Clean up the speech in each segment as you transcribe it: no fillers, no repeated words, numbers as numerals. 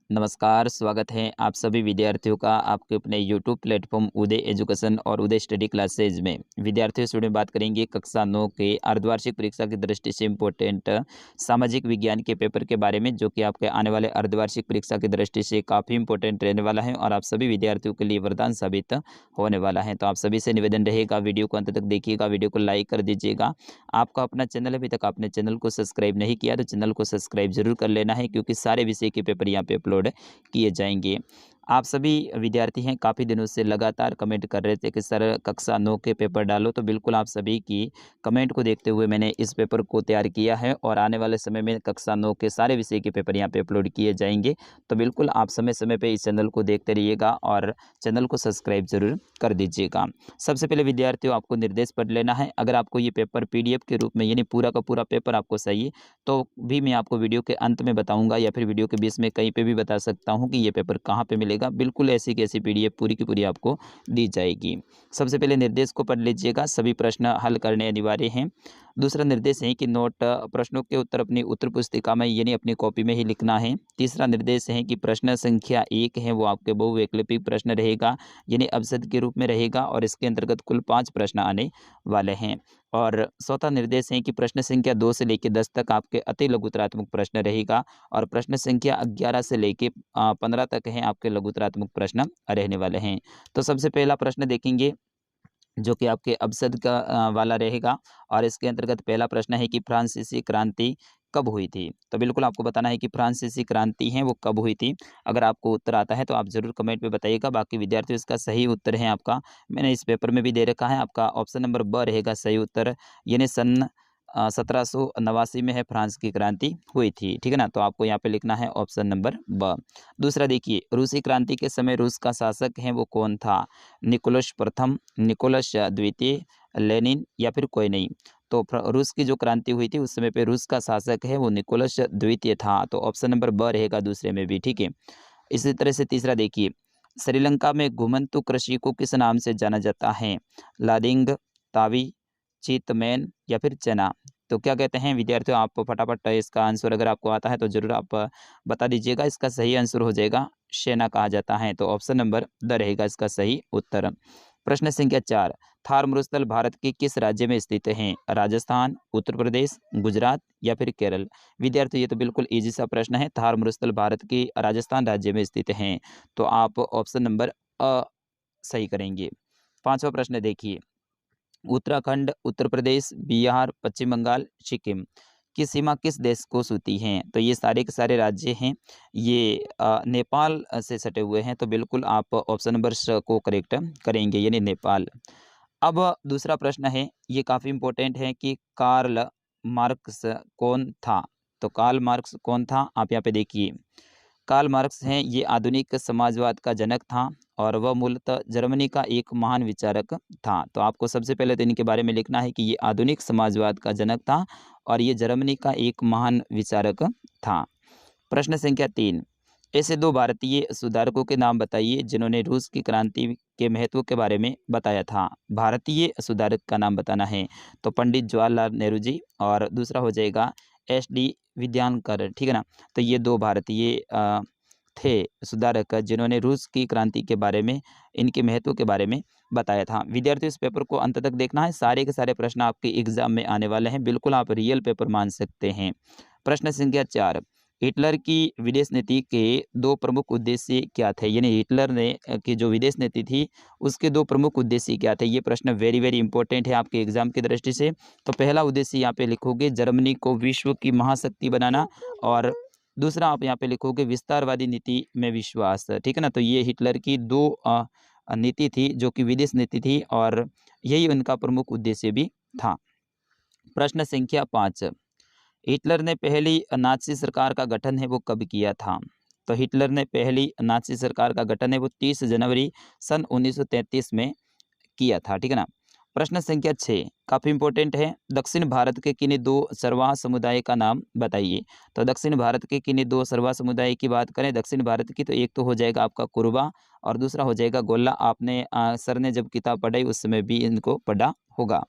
नमस्कार, स्वागत है आप सभी विद्यार्थियों का आपके अपने यूट्यूब प्लेटफॉर्म उदय एजुकेशन और उदय स्टडी क्लासेज में। विद्यार्थियों से में बात करेंगे कक्षा 9 के अर्धवार्षिक परीक्षा की दृष्टि से इम्पोर्टेंट सामाजिक विज्ञान के पेपर के बारे में, जो कि आपके आने वाले अर्धवार्षिक परीक्षा की दृष्टि से काफ़ी इंपॉर्टेंट रहने वाला है और आप सभी विद्यार्थियों के लिए वरदान साबित होने वाला है। तो आप सभी से निवेदन रहेगा, वीडियो को अंत तक देखिएगा, वीडियो को लाइक कर दीजिएगा। आपका अपना चैनल अभी तक आपने चैनल को सब्सक्राइब नहीं किया तो चैनल को सब्सक्राइब जरूर कर लेना है, क्योंकि सारे विषय के पेपर यहाँ पे अपलोड किए जाएंगे। आप सभी विद्यार्थी हैं काफ़ी दिनों से लगातार कमेंट कर रहे थे कि सर कक्षा 9 के पेपर डालो, तो बिल्कुल आप सभी की कमेंट को देखते हुए मैंने इस पेपर को तैयार किया है और आने वाले समय में कक्षा 9 के सारे विषय के पेपर यहाँ पे अपलोड किए जाएंगे। तो बिल्कुल आप समय समय पे इस चैनल को देखते रहिएगा और चैनल को सब्सक्राइब जरूर कर दीजिएगा। सबसे पहले विद्यार्थियों, आपको निर्देश पढ़ लेना है। अगर आपको ये पेपर PDF के रूप में, यानी पूरा का पूरा पेपर आपको चाहिए, तो भी मैं आपको वीडियो के अंत में बताऊंगा या फिर वीडियो के बीच में कहीं पे भी बता सकता हूं कि ये पेपर कहां पे मिलेगा। बिल्कुल ऐसी की ऐसी PDF पूरी की पूरी आपको दी जाएगी। सबसे पहले निर्देश को पढ़ लीजिएगा, सभी प्रश्न हल करने अनिवार्य हैं। दूसरा निर्देश है कि नोट प्रश्नों के उत्तर अपनी उत्तर पुस्तिका में, यानी अपनी कॉपी में ही लिखना है। तीसरा निर्देश है कि प्रश्न संख्या 1 है वो आपके बहुवैकल्पिक प्रश्न रहेगा, यानी अवसद के रूप में रहेगा और इसके अंतर्गत कुल 5 प्रश्न आने वाले हैं। और चौथा निर्देश है कि प्रश्न संख्या 2 से लेकर 10 तक आपके अति लघुतरात्मक प्रश्न रहेगा और प्रश्न संख्या 11 से लेकर 15 तक है आपके लघुतरात्मक प्रश्न रहने वाले हैं। तो सबसे पहला प्रश्न देखेंगे, जो कि आपके अवसद का वाला रहेगा और इसके अंतर्गत पहला प्रश्न है कि फ्रांसीसी क्रांति कब हुई थी। तो बिल्कुल आपको बताना है कि फ्रांसीसी क्रांति है वो कब हुई थी। अगर आपको उत्तर आता है तो आप जरूर कमेंट में बताइएगा। बाकी विद्यार्थियों, इसका सही उत्तर है आपका, मैंने इस पेपर में भी दे रखा है, आपका ऑप्शन नंबर ब रहेगा सही उत्तर, यानी सन 1789 में है फ्रांस की क्रांति हुई थी। ठीक है ना, तो आपको यहाँ पे लिखना है ऑप्शन नंबर ब। दूसरा देखिए, रूसी क्रांति के समय रूस का शासक है वो कौन था। निकोलस प्रथम, निकोलस द्वितीय, लेनिन या फिर कोई नहीं। तो रूस की जो क्रांति हुई थी उस समय पे रूस का शासक है वो निकोलस द्वितीय था, तो ऑप्शन नंबर ब रहेगा दूसरे में भी। ठीक है, इसी तरह से तीसरा देखिए, श्रीलंका में घुमंतु कृषि को किस नाम से जाना जाता है। लादिंग, तावी, चीतमैन या फिर चना। तो क्या कहते हैं विद्यार्थियों, आप फटाफट इसका आंसर अगर आपको आता है तो जरूर आप बता दीजिएगा। इसका सही आंसर हो जाएगा सेना कहा जाता है, तो ऑप्शन नंबर द रहेगा इसका सही उत्तर। प्रश्न संख्या 4, थार मरुस्थल भारत के किस राज्य में स्थित है। राजस्थान, उत्तर प्रदेश, गुजरात या फिर केरल। विद्यार्थियों, ये तो बिल्कुल इजी सा प्रश्न है। थार मरुस्थल भारत के राजस्थान राज्य में स्थित हैं, तो आप ऑप्शन नंबर अ सही करेंगे। पांचवा प्रश्न देखिए, उत्तराखंड, उत्तर प्रदेश, बिहार, पश्चिम बंगाल, सिक्किम की सीमा किस देश को छूती हैं। तो ये सारे के सारे राज्य हैं, ये नेपाल से सटे हुए हैं, तो बिल्कुल आप ऑप्शन नंबर को करेक्ट करेंगे, यानी नेपाल। अब दूसरा प्रश्न है, ये काफ़ी इंपॉर्टेंट है कि कार्ल मार्क्स कौन था। तो कार्ल मार्क्स कौन था, आप यहाँ पे देखिए, कार्ल मार्क्स हैं ये आधुनिक समाजवाद का जनक था और वह मूलतः जर्मनी का एक महान विचारक था। तो आपको सबसे पहले तो इनके बारे में लिखना है कि ये आधुनिक समाजवाद का जनक था और ये जर्मनी का एक महान विचारक था। प्रश्न संख्या 3, ऐसे 2 भारतीय सुधारकों के नाम बताइए जिन्होंने रूस की क्रांति के महत्व के बारे में बताया था। भारतीय सुधारक का नाम बताना है, तो पंडित जवाहरलाल नेहरू जी और दूसरा हो जाएगा SD विद्यानकर। ठीक है ना, तो ये 2 भारतीय थे सुधारक जिन्होंने रूस की क्रांति के बारे में, इनके महत्व के बारे में बताया था। विद्यार्थियों, इस पेपर को अंत तक देखना है, सारे के सारे प्रश्न आपके एग्जाम में आने वाले हैं, बिल्कुल आप रियल पेपर मान सकते हैं। प्रश्न संख्या 4, हिटलर की विदेश नीति के 2 प्रमुख उद्देश्य क्या थे। यानी हिटलर ने की जो विदेश नीति थी उसके 2 प्रमुख उद्देश्य क्या थे। ये प्रश्न वेरी वेरी इंपॉर्टेंट है आपके एग्जाम की दृष्टि से। तो पहला उद्देश्य यहाँ पे लिखोगे जर्मनी को विश्व की महाशक्ति बनाना और दूसरा आप यहाँ पे लिखोगे विस्तारवादी नीति में विश्वास। ठीक है ना, तो ये हिटलर की 2 नीति थी जो कि विदेश नीति थी और यही उनका प्रमुख उद्देश्य भी था। प्रश्न संख्या 5, हिटलर ने पहली नाज़ी सरकार का गठन है वो कब किया था। तो हिटलर ने पहली नाज़ी सरकार का गठन है वो 30 जनवरी सन 1933 में किया था। ठीक है ना। प्रश्न संख्या 6 काफ़ी इंपॉर्टेंट है, दक्षिण भारत के किन्हीं 2 सरवाह समुदाय का नाम बताइए। तो दक्षिण भारत के किन्हीं 2 सरवाह समुदाय की बात करें दक्षिण भारत की, तो एक तो हो जाएगा आपका कुरुबा और दूसरा हो जाएगा गोल्ला। आपने सर ने जब किताब पढ़ाई उस समय भी इनको पढ़ा होगा।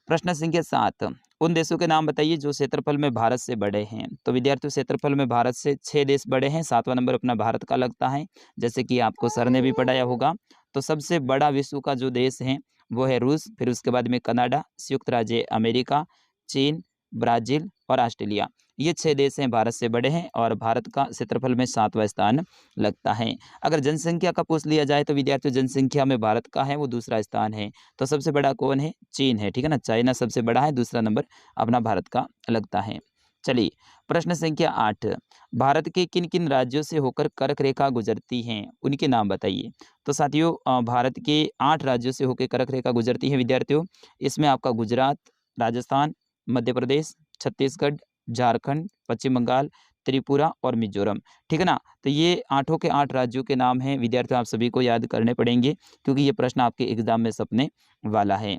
प्रश्न संख्या 7, उन देशों के नाम बताइए जो क्षेत्रफल में भारत से बड़े हैं। तो विद्यार्थियों क्षेत्रफल में भारत से 6 देश बड़े हैं, 7वां नंबर अपना भारत का लगता है। जैसे कि आपको सर ने भी पढ़ाया होगा। तो सबसे बड़ा विश्व का जो देश है वो है रूस, फिर उसके बाद में कनाडा, संयुक्त राज्य अमेरिका, चीन, ब्राज़ील और ऑस्ट्रेलिया। ये 6 देश हैं भारत से बड़े हैं और भारत का क्षेत्रफल में 7वां स्थान लगता है। अगर जनसंख्या का पूछ लिया जाए तो विद्यार्थियों जनसंख्या में भारत का है वो दूसरा स्थान है। तो सबसे बड़ा कौन है? चीन है, ठीक है ना? चाइना सबसे बड़ा है, दूसरा नंबर अपना भारत का लगता है। चलिए, प्रश्न संख्या 8, भारत के किन-किन राज्यों से होकर कर्क रेखा गुजरती हैं? उनके नाम बताइए। तो साथियों भारत के 8 राज्यों से होकर कर्क रेखा गुजरती है विद्यार्थियों। इसमें आपका गुजरात, राजस्थान, मध्य प्रदेश, छत्तीसगढ़, झारखंड, पश्चिम बंगाल, त्रिपुरा और मिज़ोरम, ठीक है ना? तो ये आठों के 8 राज्यों के नाम हैं विद्यार्थियों, आप सभी को याद करने पड़ेंगे क्योंकि ये प्रश्न आपके एग्जाम में सपने वाला है।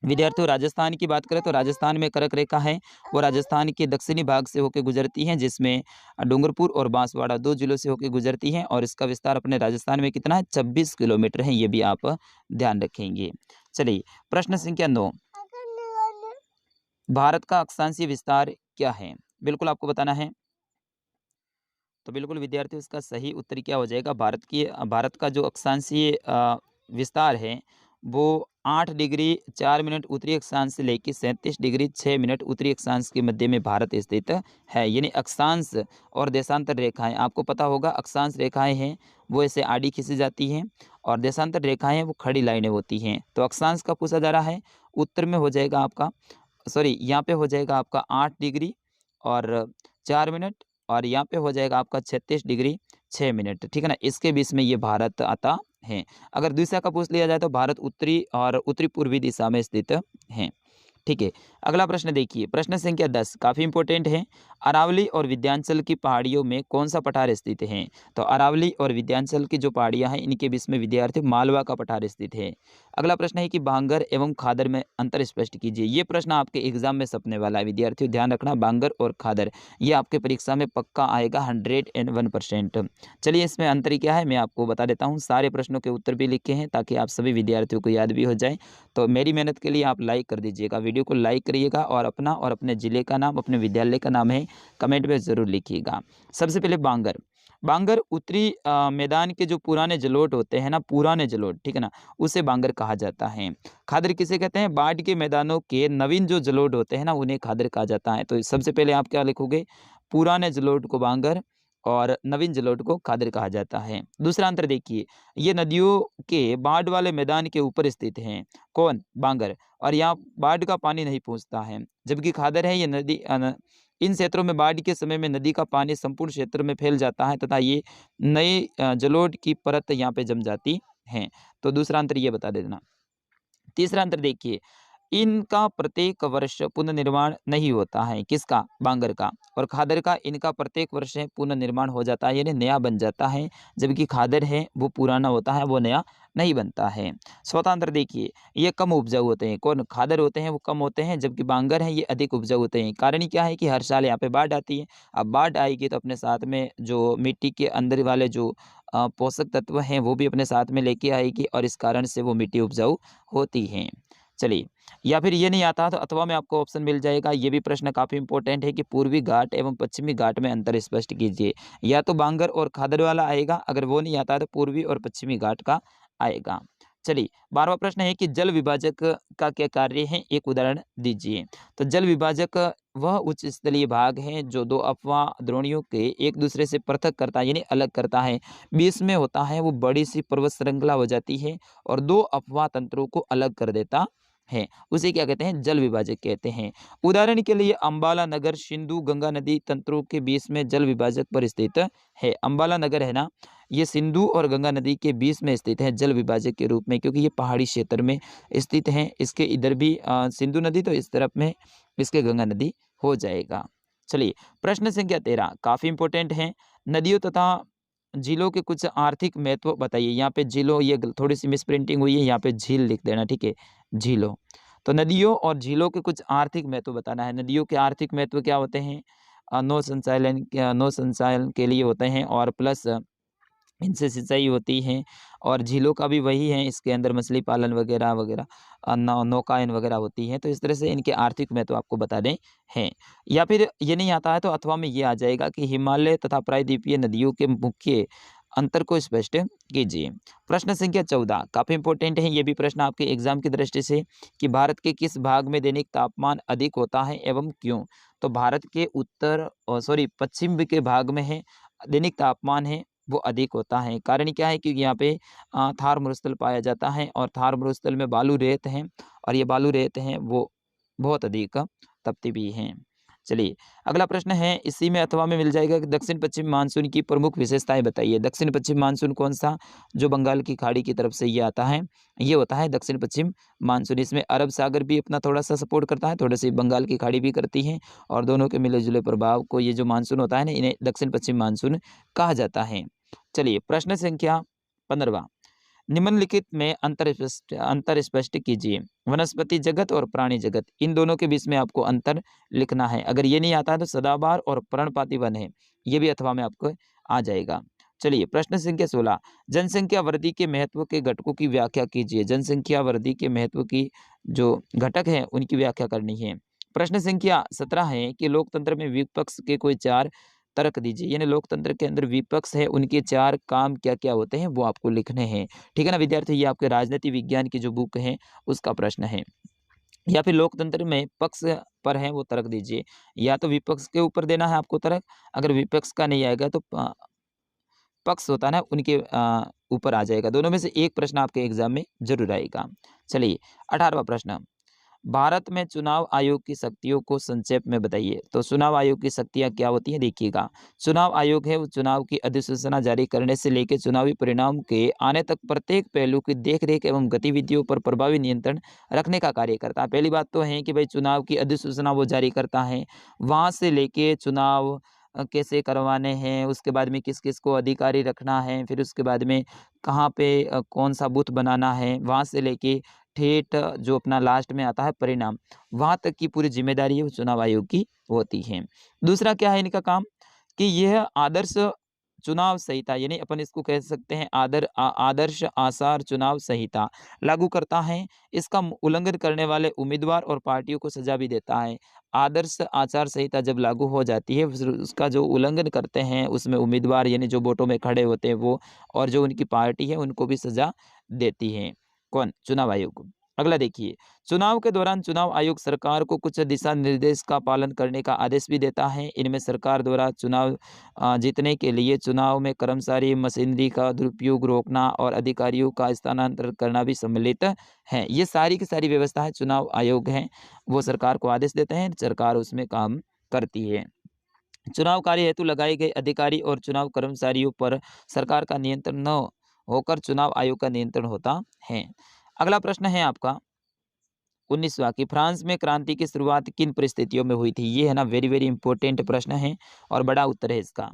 विद्यार्थियों राजस्थान की बात करें तो राजस्थान में कर्क रेखा है, वो राजस्थान के दक्षिणी भाग से होकर गुजरती हैं, जिसमें डूंगरपुर और बांसवाड़ा 2 जिलों से होकर गुजरती हैं और इसका विस्तार अपने राजस्थान में कितना है? 26 किलोमीटर है, ये भी आप ध्यान रखेंगे। चलिए, प्रश्न संख्या 9, भारत का अक्षांशीय विस्तार क्या है? बिल्कुल आपको बताना है। तो बिल्कुल विद्यार्थियों इसका सही उत्तर क्या हो जाएगा? भारत का जो अक्षांशीय विस्तार है वो 8 डिग्री 4 मिनट उत्तरी अक्षांश से लेकर 37 डिग्री 6 मिनट उत्तरी अक्षांश के मध्य में भारत स्थित है। यानी अक्षांश और देशांतर रेखाएं, आपको पता होगा अक्षांश रेखाएं हैं वो ऐसे आड़ी खींची जाती हैं और देशांतर रेखाएं वो खड़ी लाइनें होती हैं। तो अक्षांश का पूछा जा रहा है, उत्तर में हो जाएगा आपका, सॉरी यहाँ पे हो जाएगा आपका 8 डिग्री और 4 मिनट और यहाँ पे हो जाएगा आपका 36 डिग्री 6 मिनट, ठीक है ना? इसके बीच में ये भारत आता है। अगर दिशा का पूछ लिया जाए तो भारत उत्तरी और उत्तरी पूर्वी दिशा में स्थित है। ठीक है, अगला प्रश्न देखिए, प्रश्न संख्या 10 काफ़ी इंपॉर्टेंट है। अरावली और विंध्याचल की पहाड़ियों में कौन सा पठार स्थित है? तो अरावली और विंध्याचल की जो पहाड़ियां हैं इनके बीच में विद्यार्थी मालवा का पठार स्थित है। अगला प्रश्न है कि बांगर एवं खादर में अंतर स्पष्ट कीजिए। ये प्रश्न आपके एग्जाम में सपने वाला है विद्यार्थियों, ध्यान रखना, बांगर और खादर ये आपके परीक्षा में पक्का आएगा 101%। चलिए इसमें अंतर क्या है मैं आपको बता देता हूँ। सारे प्रश्नों के उत्तर भी लिखे हैं ताकि आप सभी विद्यार्थियों को याद भी हो जाए। तो मेरी मेहनत के लिए आप लाइक कर दीजिएगा, वीडियो को लाइक करिएगा और अपना और अपने ज़िले का नाम, अपने विद्यालय का नाम है कमेंट में ज़रूर लिखिएगा। सबसे पहले बांगर, बांगर उत्तरी मैदान के जो पुराने जलोट होते हैं ना, पुराने जलोट, ठीक है ना, उसे बांगर कहा जाता है। खादर किसे कहते हैं? बाढ़ के मैदानों के नवीन जो जलोट होते हैं ना उन्हें खादर कहा जाता है। तो सबसे पहले आप क्या लिखोगे? पुराने जलोट को बांगर और नवीन जलोट को खादर कहा जाता है। दूसरा अंतर देखिए, ये नदियों के बाढ़ वाले मैदान के ऊपर स्थित हैं। कौन? बांगर। और यहाँ बाढ़ का पानी नहीं पहुँचता है, जबकि खादर है ये नदी इन क्षेत्रों में बाढ़ के समय में नदी का पानी संपूर्ण क्षेत्र में फैल जाता है तथा ये नए जलोढ़ की परत यहाँ पे जम जाती है। तो दूसरा अंतर ये बता देना। तीसरा अंतर देखिए, इनका प्रत्येक वर्ष पुनर्निर्माण नहीं होता है। किसका? बांगर का। और खादर का इनका प्रत्येक वर्ष पुनर्निर्माण हो जाता है, यानी नया बन जाता है, जबकि खादर है वो पुराना होता है, वो नया नहीं बनता है। चौथा अंतर देखिए, ये कम उपजाऊ होते हैं। कौन? खादर होते हैं वो कम होते हैं, जबकि बांगर है ये अधिक उपजाऊ होते हैं। कारण क्या है कि हर साल यहाँ पे बाढ़ आती है। अब बाढ़ आएगी तो अपने साथ में जो मिट्टी के अंदर वाले जो पोषक तत्व हैं वो भी अपने साथ में लेके आएगी और इस कारण से वो मिट्टी उपजाऊ होती है। चलिए, या फिर ये नहीं आता तो अथवा में आपको ऑप्शन मिल जाएगा। ये भी प्रश्न काफ़ी इंपॉर्टेंट है कि पूर्वी घाट एवं पश्चिमी घाट में अंतर स्पष्ट कीजिए। या तो बांगर और खादर वाला आएगा, अगर वो नहीं आता तो पूर्वी और पश्चिमी घाट का आएगा। चलिए, 12वां प्रश्न है कि जल विभाजक का क्या कार्य है? एक उदाहरण दीजिए। तो जल विभाजक वह उच्च स्थलीय भाग है जो दो अफवाह द्रोणियों के एक दूसरे से पृथक करता है, यानी अलग करता है। बीच में होता है वो बड़ी सी पर्वत श्रृंखला हो जाती है और दो अफवाह तंत्रों को अलग कर देता है, उसे क्या कहते हैं? जल विभाजक कहते हैं। उदाहरण के लिए अंबाला नगर सिंधु गंगा नदी तंत्रों के बीच में जल विभाजक पर स्थित है। अंबाला नगर है ना, ये सिंधु और गंगा नदी के बीच में स्थित है जल विभाजक के रूप में, क्योंकि ये पहाड़ी क्षेत्र में स्थित है। इसके इधर भी सिंधु नदी, तो इस तरफ में इसके गंगा नदी हो जाएगा। चलिए, प्रश्न संख्या 13 काफी इंपॉर्टेंट है। नदियों तथा झीलों के कुछ आर्थिक महत्व बताइए। यहाँ पे झीलों, ये थोड़ी सी मिस प्रिंटिंग हुई है, यहाँ पे झील लिख देना, ठीक है, झीलों। तो नदियों और झीलों के कुछ आर्थिक महत्व बताना है। नदियों के आर्थिक महत्व क्या होते हैं? नौ संचालन के लिए होते हैं और प्लस इनसे सिंचाई होती है। और झीलों का भी वही है, इसके अंदर मछली पालन वगैरह वगैरह नौकायन वगैरह होती हैं। तो इस तरह से इनके आर्थिक महत्व आपको बताने हैं। या फिर ये नहीं आता है तो अथवा में ये आ जाएगा कि हिमालय तथा प्रायद्वीपीय नदियों के मुख्य अंतर को स्पष्ट कीजिए। प्रश्न संख्या 14 काफ़ी इंपॉर्टेंट है ये भी प्रश्न आपके एग्जाम की दृष्टि से कि भारत के किस भाग में दैनिक तापमान अधिक होता है एवं क्यों? तो भारत के पश्चिम के भाग में है दैनिक तापमान है वो अधिक होता है। कारण क्या है? क्योंकि यहाँ पे थार मरुस्थल पाया जाता है और थार मरुस्थल में बालू रेत हैं और ये बालू रेत हैं वो बहुत अधिक तपती भी हैं। चलिए अगला प्रश्न है इसी में अथवा में मिल जाएगा कि दक्षिण पश्चिम मानसून की प्रमुख विशेषताएं बताइए। दक्षिण पश्चिम मानसून कौन सा? जो बंगाल की खाड़ी की तरफ से ये आता है, ये होता है दक्षिण पश्चिम मानसून। इसमें अरब सागर भी अपना थोड़ा सा सपोर्ट करता है, थोड़ी सी बंगाल की खाड़ी भी करती है और दोनों के मिले जुले प्रभाव को ये जो मानसून होता है ना इन्हें दक्षिण पश्चिम मानसून कहा जाता है। चलिए प्रश्न संख्या 15 निम्नलिखित में अंतर स्पष्ट कीजिए। वनस्पति जगत और प्राणी जगत इन दोनों के बीच में आपको अंतर लिखना है। अगर ये नहीं आता है तो सदाबहार और पर्णपाती वन है, ये भी अथवा में आपको आ जाएगा। चलिए प्रश्न संख्या 16 जनसंख्या वृद्धि के महत्व के घटकों की व्याख्या कीजिए। जनसंख्या वृद्धि के महत्व की जो घटक हैं उनकी व्याख्या करनी है। प्रश्न संख्या 17 है कि लोकतंत्र में विपक्ष के कोई 4 तर्क दीजिए। यानी लोकतंत्र के अंदर विपक्ष है उनके 4 काम क्या-क्या होते हैं वो आपको लिखने हैं। ठीक है ना विद्यार्थी? ये आपके राजनीति विज्ञान की जो बुक है उसका प्रश्न है। या फिर लोकतंत्र में पक्ष पर है वो तर्क दीजिए। या तो विपक्ष के ऊपर देना है आपको तर्क, अगर विपक्ष का नहीं आएगा तो पक्ष होता है ना उनके ऊपर आ जाएगा। दोनों में से एक प्रश्न आपके एग्जाम में जरूर आएगा। चलिए 18वां प्रश्न भारत में चुनाव आयोग की शक्तियों को संक्षेप में बताइए। तो चुनाव आयोग की शक्तियां क्या होती हैं देखिएगा। चुनाव आयोग है वो चुनाव की अधिसूचना जारी करने से लेकर चुनावी परिणाम के आने तक प्रत्येक पहलू की देखरेख एवं गतिविधियों पर प्रभावी नियंत्रण रखने का कार्य करता है। पहली बात तो है कि भाई चुनाव की अधिसूचना वो जारी करता है, वहां से लेके चुनाव कैसे करवाने हैं, उसके बाद में किस किस को अधिकारी रखना है, फिर उसके बाद में कहाँ पे कौन सा बूथ बनाना है, वहाँ से लेके ठेठ जो अपना लास्ट में आता है परिणाम, वहाँ तक की पूरी जिम्मेदारी है वो चुनाव आयोग की होती है। दूसरा क्या है इनका काम कि यह आदर्श चुनाव संहिता यानी अपन इसको कह सकते हैं आदर्श आचार चुनाव संहिता लागू करता है। इसका उल्लंघन करने वाले उम्मीदवार और पार्टियों को सजा भी देता है। आदर्श आचार संहिता जब लागू हो जाती है फिर उसका जो उल्लंघन करते हैं उसमें उम्मीदवार यानी जो वोटों में खड़े होते हैं वो और जो उनकी पार्टी है उनको भी सजा देती है। कौन? चुनाव आयोग। अगला देखिए चुनाव के दौरान चुनाव आयोग सरकार को कुछ दिशा निर्देश का पालन करने का आदेश भी देता है। इनमें सरकार द्वारा चुनाव जीतने के लिए चुनाव में कर्मचारी मशीनरी का दुरुपयोग रोकना और अधिकारियों का स्थानांतरण करना भी सम्मिलित है। ये सारी की सारी व्यवस्था चुनाव आयोग है वो सरकार को आदेश देते हैं, सरकार उसमें काम करती है। चुनाव कार्य हेतु लगाए गए अधिकारी और चुनाव कर्मचारियों पर सरकार का नियंत्रण न होकर चुनाव आयोग का नियंत्रण होता है। अगला प्रश्न है आपका 19वां कि फ्रांस में क्रांति की शुरुआत किन परिस्थितियों में हुई थी? ये है ना वेरी वेरी इंपॉर्टेंट प्रश्न है और बड़ा उत्तर है इसका।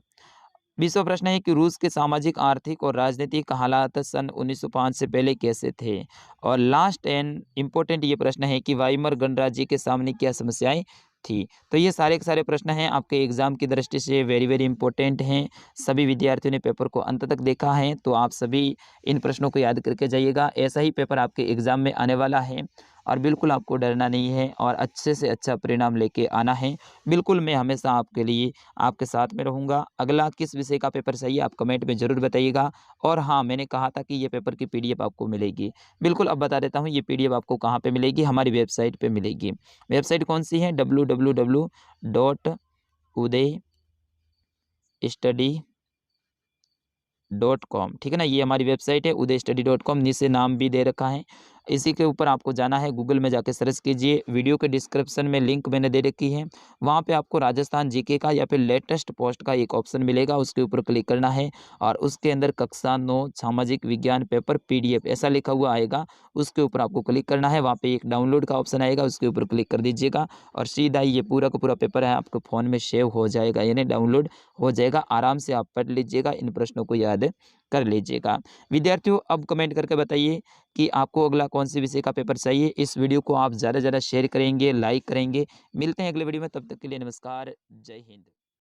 20वां प्रश्न है कि रूस के सामाजिक आर्थिक और राजनीतिक हालात सन 1905 से पहले कैसे थे? और लास्ट एंड इम्पोर्टेंट ये प्रश्न है कि वाइमर गणराज्य के सामने क्या समस्याएं थी? तो ये सारे के सारे प्रश्न हैं आपके एग्जाम की दृष्टि से वेरी वेरी इंपॉर्टेंट हैं। सभी विद्यार्थियों ने पेपर को अंत तक देखा है तो आप सभी इन प्रश्नों को याद करके जाइएगा। ऐसा ही पेपर आपके एग्जाम में आने वाला है और बिल्कुल आपको डरना नहीं है और अच्छे से अच्छा परिणाम लेके आना है। बिल्कुल मैं हमेशा आपके लिए आपके साथ में रहूँगा। अगला किस विषय का पेपर चाहिए आप कमेंट में ज़रूर बताइएगा। और हाँ, मैंने कहा था कि ये पेपर की पीडीएफ आपको मिलेगी। बिल्कुल अब बता देता हूँ ये पीडीएफ आपको कहाँ पे मिलेगी, हमारी वेबसाइट पे मिलेगी। वेबसाइट कौन सी है? www.udaystudy.com। ठीक है ना, ये हमारी वेबसाइट है udaystudy.com, नीचे नाम भी दे रखा है। इसी के ऊपर आपको जाना है, गूगल में जाके सर्च कीजिए। वीडियो के डिस्क्रिप्शन में लिंक मैंने दे रखी है, वहाँ पे आपको राजस्थान जीके का या फिर लेटेस्ट पोस्ट का एक ऑप्शन मिलेगा, उसके ऊपर क्लिक करना है और उसके अंदर कक्षा 9 सामाजिक विज्ञान पेपर पीडीएफ ऐसा लिखा हुआ आएगा, उसके ऊपर आपको क्लिक करना है। वहाँ पे एक डाउनलोड का ऑप्शन आएगा, उसके ऊपर क्लिक कर दीजिएगा और सीधा ये पूरा का पूरा पेपर है आपके फ़ोन में सेव हो जाएगा, यानी डाउनलोड हो जाएगा। आराम से आप पढ़ लीजिएगा, इन प्रश्नों को याद कर लीजिएगा। विद्यार्थियों अब कमेंट करके बताइए कि आपको अगला कौन से विषय का पेपर चाहिए। इस वीडियो को आप ज़्यादा से ज़्यादा शेयर करेंगे, लाइक करेंगे। मिलते हैं अगले वीडियो में, तब तक के लिए नमस्कार, जय हिंद।